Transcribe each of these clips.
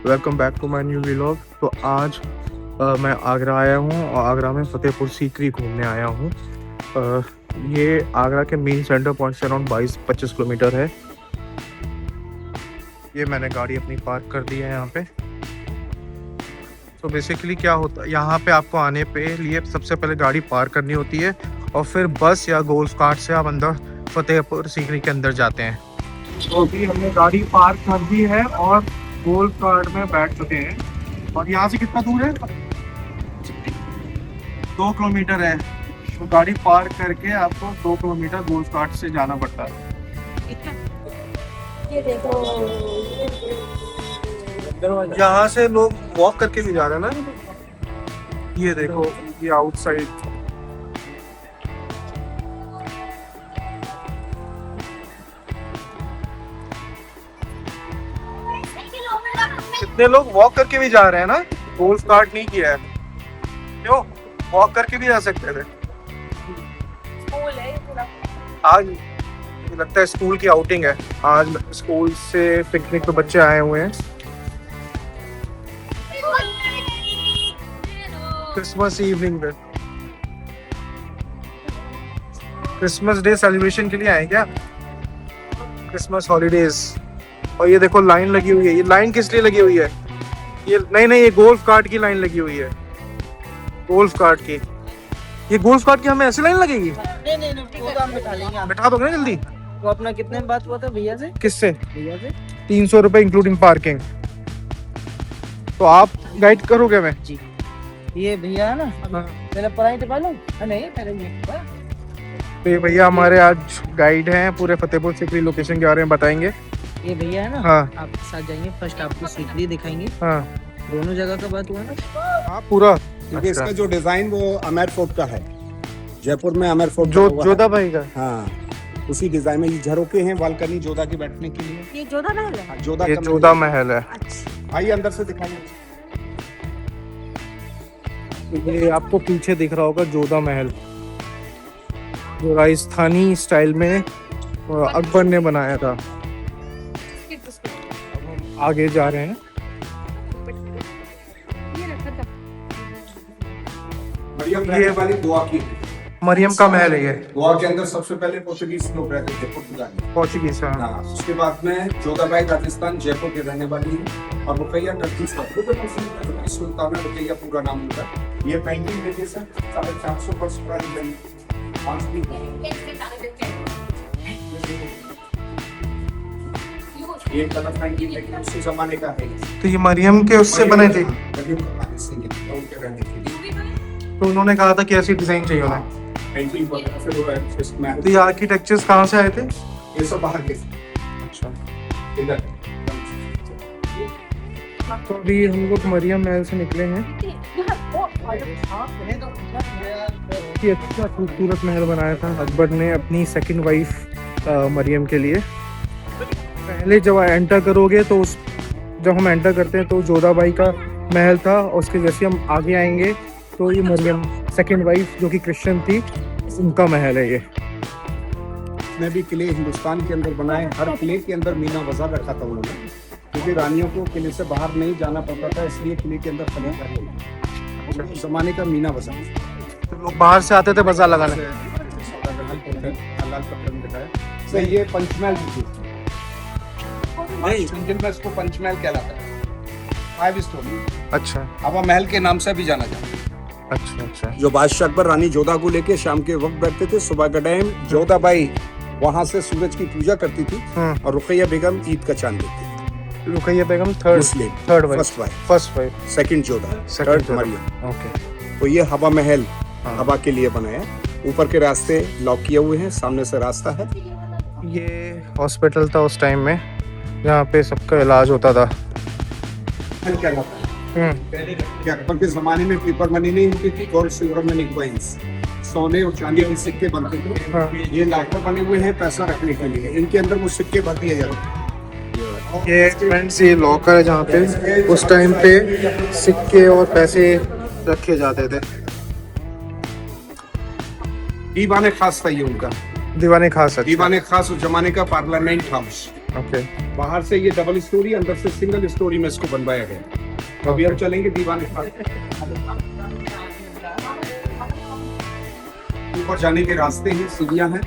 Welcome back to my new vlog. तो आज मैं आगरा आया हूँ और आगरा में फतेहपुर सीकरी घूमने आया हूँ। ये आगरा के मेन सेंटर पॉइंट से अराउंड 22-25 किलोमीटर है। ये मैंने गाड़ी अपनी पार्क कर दी है यहाँ पे। तो बेसिकली क्या होता है, यहाँ पे आपको आने पे लिए सबसे पहले गाड़ी पार्क करनी होती है और फिर बस या गोल्फ कार्ट से आप अंदर फतेहपुर सीकरी के अंदर जाते हैं। तो अभी हमने गाड़ी पार्क कर दी है और गोल्फ कार्ट में बैठ चुके हैं। और यहाँ से कितना दूर है? 2 किलोमीटर है। तो गाड़ी पार्क करके आपको 2 किलोमीटर गोल्फ कार्ट से जाना पड़ता है। ये देखो, यहाँ से लोग वॉक करके भी जा रहे हैं ना। ये देखो, ये आउटसाइड। कितने लोग वॉक करके भी जा रहे हैं ना, गोल्फ कार्ट नहीं किया है। क्यों? वॉक करके भी जा सकते थे। स्कूल है ये पूरा। आज मुझे लगता है स्कूल की आउटिंग है। आज स्कूल से पिकनिक पे बच्चे आए हुए हैं। क्रिसमस इवनिंग पे, क्रिसमस डे सेलिब्रेशन के लिए आए क्या? Christmas holidays. और ये देखो लाइन लगी हुई है। ये लाइन किस लिए लगी हुई है? ये नहीं, ये गोल्फ कार्ट की लाइन लगी हुई है। गोल्फ कार्ट की। ये गोल्फ कार्ट की हमें ऐसी लाइन लगेगी? नहीं वो तो हम बिठा लेंगे। बैठा दोगे ना जल्दी? तो अपना कितने में बात हुआ था भैया से? किससे? भैया से 300 रुपए इंक्लूडिंग पार्किंग। तो आप गाइड करोगे? मैं जी। ये भैया है ना, पहले पढ़ाई टिपा लो। नहीं पहले ये तो ये भैया हमारे आज गाइड हैं, पूरे फतेहपुर सीकरी लोकेशन के बारे में बताएंगे। ये भैया है ना, हाँ आपके साथ जाएंगे। फर्स्ट आपको सीकरी दिखाएंगे। हाँ दोनों जगह का बात हुआ ना। हाँ पूरा। क्योंकि इसका जो डिजाइन वो आमेर फोर्ट का है। जयपुर में आमेर फोर्ट जो बना हुआ है। जोधा भाई का। हाँ, उसी डिजाइन में ये झरोके हैं बालकनी जोधा के बैठने के लिए। ये जोधा महल है। हाँ, जोधा ये का जोधा महल है। अच्छा, आइए अंदर से दिखाइए। ये आपको पीछे दिख रहा होगा जोधा महल, जो राजस्थानी स्टाइल में अकबर ने बनाया था। अब हम आगे जा रहे हैं। मरियम रहने वाली गोवा की। मरियम का महल है ये। गोवा के अंदर सबसे पहले पोर्चुगीज लोग रहते थे, पुर्तगाली। पोर्चुगीज। हाँ, उसके बाद में जोधाबाई राजस्थान जयपुर के रहने वाली है और रुकैया टर्की सुल्तान है। रुकैया पूरा नाम उनका। ये पेंटिंग देखिए सर, 450 वर्ष पुरानी पेंटिंग। आज भी ये कलर पेंटिंग लेकिन उसी जमाने का है। तो ये मरियम के उससे बने थे। तो उन्होंने कहा था कि ऐसी डिजाइन चाहिए उन्हें। पेंटिंग वगैरह फिर वो है इसमें। तो ये आर्किटेक्चर्स कहाँ से आए थे? ये सब बाहर के। अच्छा। इधर तो अभी हम लोग मरियम महल से निकले हैं। ये अच्छा खूबसूरत महल बनाया था अकबर ने अपनी सेकंड वाइफ मरियम के लिए। पहले जब एंटर करोगे तो जब हम एंटर करते हैं तो जोधाबाई का महल था, और उसके जैसे हम आगे आएंगे तो ये मरियम सेकंड वाइफ जो कि क्रिश्चियन थी, उनका महल है ये। जितने भी किले हिंदुस्तान के अंदर बनाए, हर किले के अंदर मीना बाजार रखा था उन्होंने, क्योंकि रानियों को किले से बाहर नहीं जाना पड़ता था, इसलिए किले के अंदर खड़े रहे। उस जमाने का मीना बाजार। तो लोग बाहर से आते थे बाजार लगाने। सर ये पंचमहल नहीं, इंडियन में इसको पंचमहल कहलाता है। 5 स्टोरी। अच्छा हवा महल के नाम से भी जाना जाता है। अच्छा। जो बादशाह अकबर रानी जोधा को लेके शाम के वक्त बैठते थे, सुबह का टाइम जोधाबाई वहां से सूरज की पूजा करती थी और रुकैया बेगम ईद का चांद देखती थी। Rukaiya Begum Muslim third wife, first wife, second Jodha, third Mariam. Okay. तो ये हवा महल हवा के लिए बनाया। ऊपर के रास्ते लॉक किए हुए हैं, सामने से रास्ता है। ये हॉस्पिटल था उस टाइम में, जहाँ पे सबका इलाज होता था। क्या कहता है? क्या अकबर के जमाने में पेपर मनी नहीं होती थी, गोल्ड सिल्वर मनी कॉइंस, सोने और चांदी के सिक्के बनते थे। ये लाकर बने हुए हैं पैसा रखने के लिए, इनके अंदर वो सिक्के भर दिए जाते। ये फ्रेंड्स, ये लॉकर है जहाँ पे उस टाइम पे सिक्के और पैसे रखे जाते थे। दीवाने खास था ये उनका। दीवाने खास। दीवाने खास उस जमाने का पार्लियामेंट हाउस। ओके बाहर से ये डबल स्टोरी, अंदर से सिंगल स्टोरी में इसको बनवाया गया। अभी हम चलेंगे दीवाने पर। ऊपर जाने के रास्ते हैं, सीढ़ियां हैं।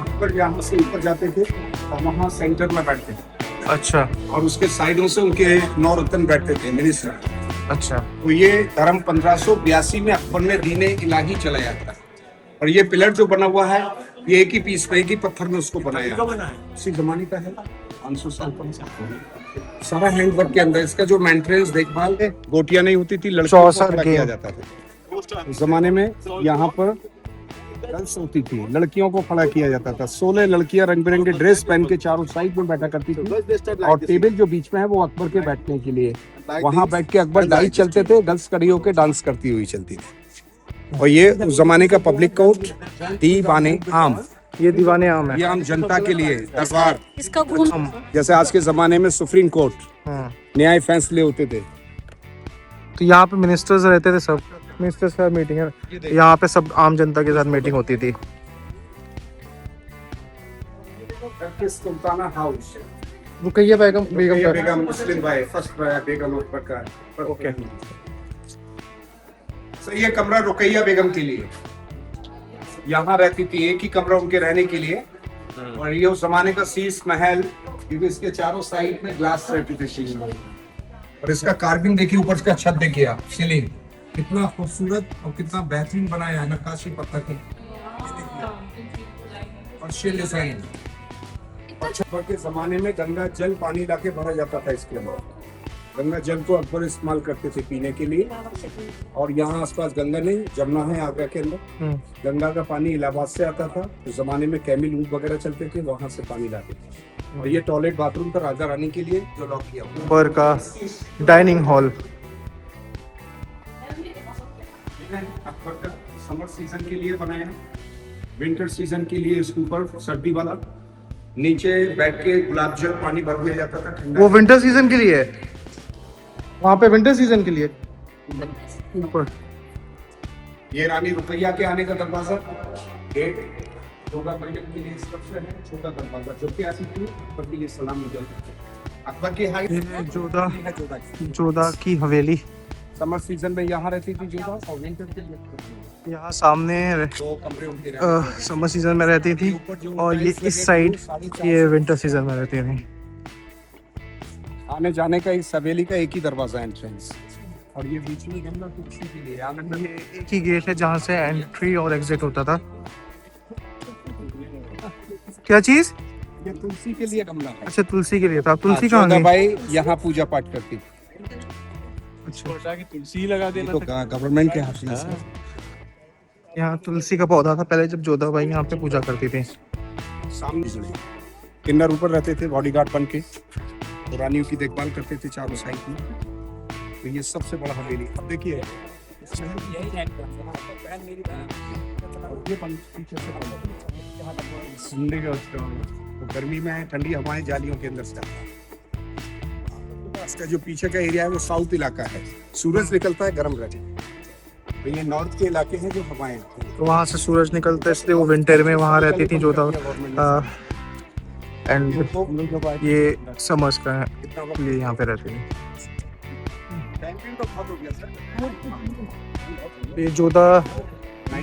ऊपर यहाँ से ऊपर जाते थे और वहाँ सेंटर में बैठते थे अच्छा और उसके साइडों से उनके 9 रत्न बैठते थे मिनिस्टर। अच्छा तो ये धर्म 1582 में अकबर ने दीने इलाही चलाया था। और ये पिलर जो बना हुआ है ये एक ही पीस पे, एक ही पत्थर में उसको बनाया उसी जमाने का है। 500 साल पुराना सारा हैंडवर्क के अंदर। इसका जो मेंटेनेंस देखभाल गोटियां नहीं होती थी, लड़कियों को खड़ा किया जाता था उस जमाने में। यहाँ पर गर्ल्स होती थी, लड़कियों को खड़ा किया जाता था। 16 लड़कियां रंग बिरंगे ड्रेस पहन के चारों साइड में बैठा करती थी और टेबल जो बीच में है वो अकबर के बैठने के लिए। वहां बैठ के अकबर डाइट चलते थे, गर्ल्स खड़ी होकर डांस करती हुई चलती थी। और ये उस जमाने का पब्लिक कोर्ट दीवाने आम, ये दीवाने आम है। ये आम जनता के लिए दरबार, इसका गुण जैसे आज के जमाने में सुप्रीम कोर्ट हाँ। न्याय फैसले होते थे। तो यहाँ पे मिनिस्टर्स रहते थे, सब मिनिस्टर्स का मीटिंग है यहाँ पे, सब आम जनता के साथ मीटिंग होती थी। सुल्ताना हाउस, रुकैया बेगम बेगम मुस्लिम भाई फर्स्ट बेगम अकबर का। ओके तो ये कमरा रुकैया बेगम के लिए यहाँ रहती थी, एक ही कमरा उनके रहने के लिए। और ये उस जमाने का शीश महल, क्योंकि इसके चारों साइड में ग्लास रहती थी शीश महल। और इसका कार्विंग देखिए, ऊपर का छत देखिए आप, सीलिंग कितना खूबसूरत और कितना बेहतरीन बनाया है, नक्काशी पत्थर की और शेल डिजाइन। अकबर के जमाने में गंगा जल पानी लाके भरा जाता था इसके अंदर। गंगा जल को अकबर इस्तेमाल करते थे पीने के लिए। और यहाँ आसपास गंगा नहीं, जमुना है आगरा के अंदर। गंगा का पानी इलाहाबाद से आता था। उस जमाने में कैमिल ऊँट वगैरह चलते थे, वहां से पानी लाते थे। और ये टॉयलेट बाथरूम था राजा रानी के लिए जो लॉक किया हुआ। ऊपर का डाइनिंग हॉल। अकबर का समर सीजन के लिए बनाया है, विंटर सीजन के लिए इसके ऊपर सर्दी वाला, नीचे बैठ के गुलाब जल पानी भर दिया जाता था ठंडा। वो विंटर सीजन के लिए है, वहाँ पे विंटर सीजन के लिए ऊपर। ये रानी रुकैया के आने का दरवाजा, गेट छोटा पर्यटन के लिए स्ट्रक्चर है, छोटा दरवाजा जो कि ऐसी थी अकबर के लिए सलाम मुजल। अकबर की हाइट जोधा की हवेली समर सीजन में यहाँ रहती थी जोधा, और विंटर के लिए यहाँ सामने 2 कमरे उनके रहते थे। समर सीजन में रहती थी और ये इस साइड ये विंटर सीजन में रहती थी। आने जाने का इस हवेली का एक ही दरवाजा एंट्रेंस, और ये बीच में गंगा तुलसी के लिए आनंद। ये एक ही गेट है जहाँ से एंट्री और एग्जिट होता था। क्या चीज? ये तुलसी के लिए गमला है। अच्छा तुलसी के लिए था। तुलसी कहाँ जोधा गई? बाई यहाँ पूजा पाठ करती थी। अच्छा तुलसी लगा देना तो गवर्नमेंट के हाथ से यहाँ तुलसी का पौधा था पहले, जब जोधा बाई यहाँ पे पूजा करती थी। सामने जुड़े किन्नर ऊपर रहते थे बॉडीगार्ड बन के, तो रानियों की देखभाल करते थे चारों साइड में। तो ये सबसे बड़ा हवेली। अब देखिए तो गर्मी में ठंडी हवाएं जालियों के अंदर से आता है। इसका जो पीछे का एरिया है वो साउथ इलाका है, सूरज निकलता है गर्म रहता है। तो ये नॉर्थ के इलाके हैं जो हवाएं, तो वहाँ से सूरज निकलता है, इसलिए वो विंटर में वहाँ रहती थी जोधा। एंड ये समर्स का है, ये यहाँ पे रहती थी। ये जोधा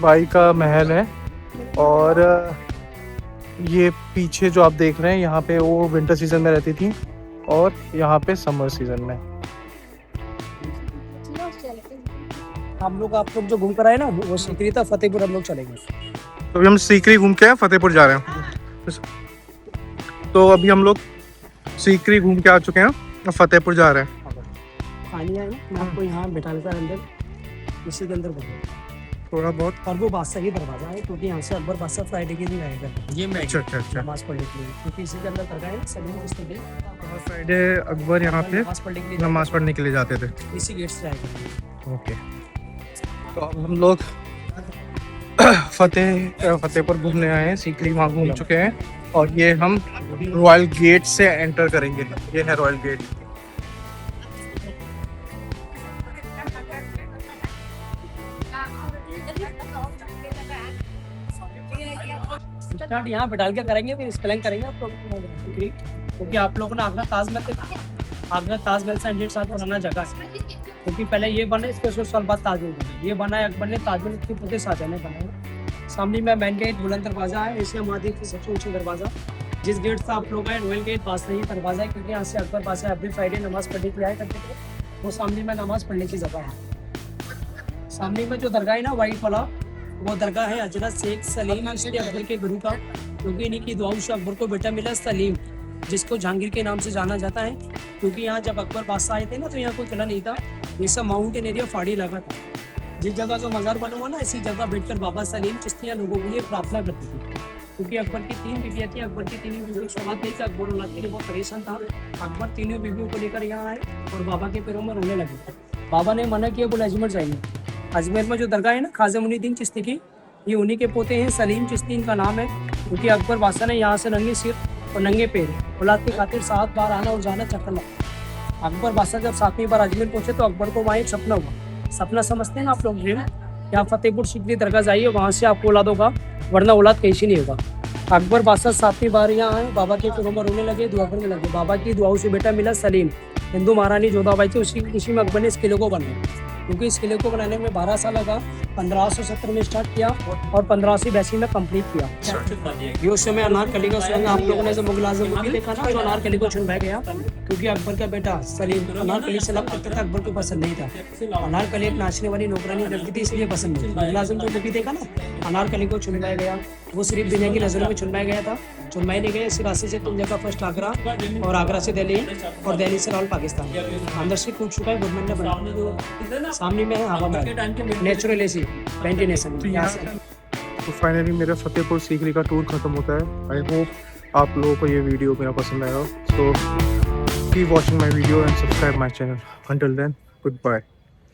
बाई का महल है। और ये पीछे जो आप देख रहे हैं यहाँ पे वो विंटर सीजन में रहती थी और यहाँ पे समर सीजन में। हम लोग आप लोग जो घूम कर आए ना वो सीकरी था, फतेहपुर हम लोग चलेंगे। तो अभी हम सीकरी घूम के आए, फतेहपुर जा रहे हैं। तो अभी हम लोग सीकरी घूम के आ चुके हैं और फतेहपुर जा रहे हैं। पानी आए मैं आपको यहाँ बैठा लेता है अंदर, इसी के अंदर बैठो थोड़ा बहुत। और वो बादशाह की दरवाजा है, क्योंकि यहाँ से अकबर बादशाह फ्राइडे के दिन आएगा ये मैं अच्छा अच्छा अच्छा। नमाज पढ़ने के लिए, क्योंकि इसी के अंदर करना है सभी मुस्लिम फ्राइडे अकबर यहाँ पे नमाज पढ़ने के लिए जाते थे। इसी गेट से आएगा। ओके तो अब हम लोग फतेहपुर घूमने आए हैं, सीकरी वहाँ घूम चुके हैं और ये हम रॉयल गेट से एंटर करेंगे। ये है रॉयल गेट। स्टार्ट यहाँ पे डाल के करेंगे, फिर स्पेलिंग करेंगे आप लोग, क्योंकि आप लोगों ने आगरा ताजमहल देखा, आगरा ताजमहल से 100 साल पुराना जगह है, क्योंकि पहले ये बना, इसके 100 साल बाद ताजमहल बना, ये बना है अकबर ने, ताजमहल के पूरे शाहजहां ने बनाया। सामने में मेन गेट बुलंद दरवाजा है, एशिया महाद्वीप की सबसे ऊंची दरवाजा, जिस गेट से आप लोग आए रॉयल गेट पास नहीं दरवाजा है, क्योंकि यहाँ से अकबर पास एवरी फ्राइडे नमाज पढ़ने के लिए आया करते थे, वो सामने में नमाज पढ़ने की जगह है। सामने में जो दरगाह है ना वाइट वाला, वो दरगाह है हजरत शेख सलीम अकबर के गुरु का, क्योंकि इन्हीं की दुआओं से अकबर को बेटा मिला सलीम, जिसको जहांगीर के नाम से जाना जाता है, क्योंकि यहाँ जब अकबर बादशाह आए थे ना तो यहाँ कोई किला नहीं था, ये सब माउंटेन एरिया फाड़ी लगा था। जिस जगह जो मज़ार बना हुआ ना, इसी जगह बैठकर बाबा सलीम चिश्तिया लोगों के लिए प्रार्थना करती थी, क्योंकि अकबर की 3 बीवियाँ थी, अकबर की 3 बीवियों की सौगात नहीं थी, अकबर औलाद के लिए बहुत परेशान था, अकबर 3 बीवियों को लेकर यहाँ आए और बाबा के पैरों में रोने लगे। बाबा ने मना किया, बोले अजमेर जाइए। अजमेर में जो दरगाह है ना ख्वाजा मुइनुद्दीन चिश्ती की, ये उन्हीं के पोते हैं, सलीम चिश्ती इनका नाम है, क्योंकि अकबर बादशाह ने यहाँ से नंगे सिर और नंगे पैर औलाद की खातिर 7 बार आना और जाना चक्कर लगा। अकबर बादशाह जब 7वीं बार अजमेर पहुंचे तो अकबर को वहाँ एक सपना हुआ, सपना समझते हैं ना आप लोग ड्रीम, यहाँ फतेहपुर सीकरी दरगाह जाइए, वहाँ से आपको औलाद होगा, वरना औलाद कैसी नहीं होगा। अकबर बादशाह 7वीं बार यहाँ आए, बाबा के पैरों में रोने लगे, दुआ करने लगे, बाबा की दुआओं से बेटा मिला सलीम। हिंदू महारानी जोधाबाई थी, उसी में अकबर ने इस किले को बनाया, क्योंकि इस किले को बनाने में 12 साल लगा। 1570 में स्टार्ट किया और 1582 में कंप्लीट किया। ये उस समय अनारकली का सुरंग, आप लोगों ने जो मुगल आजम मूवी देखा ना, तो अनारकली को चुनवाया गया, क्योंकि अकबर का बेटा सलीम अनारकली से लव करता था, अकबर को पसंद नहीं था। अनारकली एक नाचने वाली नौकरानी लड़की थी, इसलिए पसंद नहीं। मुगल आजम जो मूवी देखा ना, अनारकली को चुनवाया गया, वो सिर्फ दुनिया की नजरों में चुनवाया गया था, चुनवाई नहीं गया। इस रास्ते से 3 जगह, फर्स्ट आगरा और आगरा से दिल्ली और दिल्ली से लाहौर पाकिस्तान, अंदर से टूट चुका है, गवर्नमेंट ने बनाया। सामने में है हवा महल, नेचुरल एसी वेंटिलेशन। तो फाइनली मेरा फतेहपुर सीकरी का टूर खत्म होता है। आई होप आप लोगों को ये वीडियो मेरा पसंद आएगा। So keep watching my video and subscribe my channel. Until then, good bye.